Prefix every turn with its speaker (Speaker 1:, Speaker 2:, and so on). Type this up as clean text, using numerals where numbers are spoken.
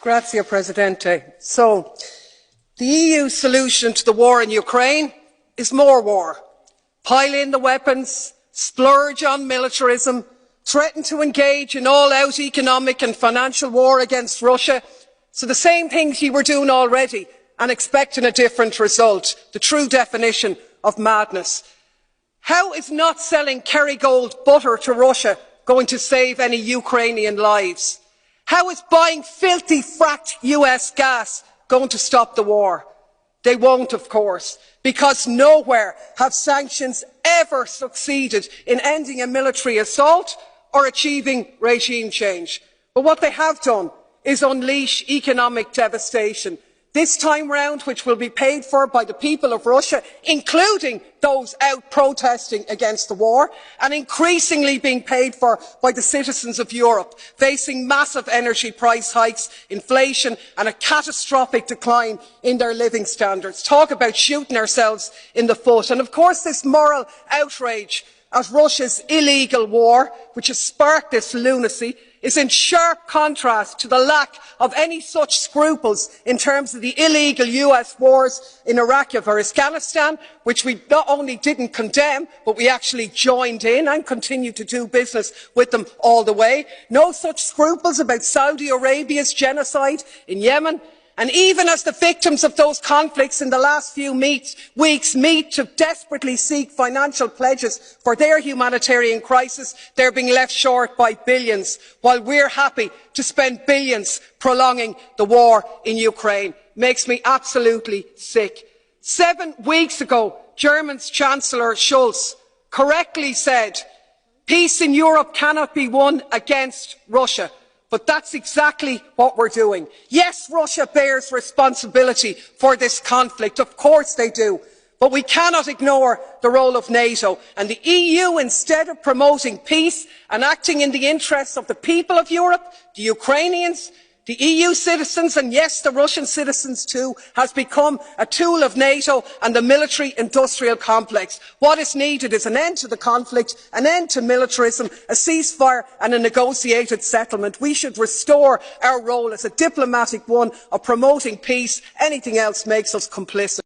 Speaker 1: Grazie, Presidente. So, the EU solution to the war in Ukraine is more war. Pile in the weapons, splurge on militarism, threaten to engage in all-out economic and financial war against Russia. So the same things you were doing already and expecting a different result. The true definition of madness. How is not selling Kerrygold butter to Russia going to save any Ukrainian lives? How is buying filthy fracked US gas going to stop the war? They won't, of course, because nowhere have sanctions ever succeeded in ending a military assault or achieving regime change. But what they have done is unleash economic devastation, this time round which will be paid for by the people of Russia, including those out protesting against the war, and increasingly being paid for by the citizens of Europe, facing massive energy price hikes, inflation and a catastrophic decline in their living standards. Talk about shooting ourselves in the foot. And of course this moral outrage at Russia's illegal war, which has sparked this lunacy, is in sharp contrast to the lack of any such scruples in terms of the illegal US wars in Iraq or Afghanistan, which we not only didn't condemn, but we actually joined in and continue to do business with them all the way. No such scruples about Saudi Arabia's genocide in Yemen. And even as the victims of those conflicts in the last few weeks meet to desperately seek financial pledges for their humanitarian crisis, they're being left short by billions, while we're happy to spend billions prolonging the war in Ukraine. Makes me absolutely sick. 7 weeks ago, Germany's Chancellor Schulz correctly said, peace in Europe cannot be won against Russia. But that's exactly what we're doing. Yes, Russia bears responsibility for this conflict. Of course they do. But we cannot ignore the role of NATO. And the EU, instead of promoting peace and acting in the interests of the people of Europe, the Ukrainians, the EU citizens, and yes, the Russian citizens too, has become a tool of NATO and the military-industrial complex. What is needed is an end to the conflict, an end to militarism, a ceasefire and a negotiated settlement. We should restore our role as a diplomatic one of promoting peace. Anything else makes us complicit.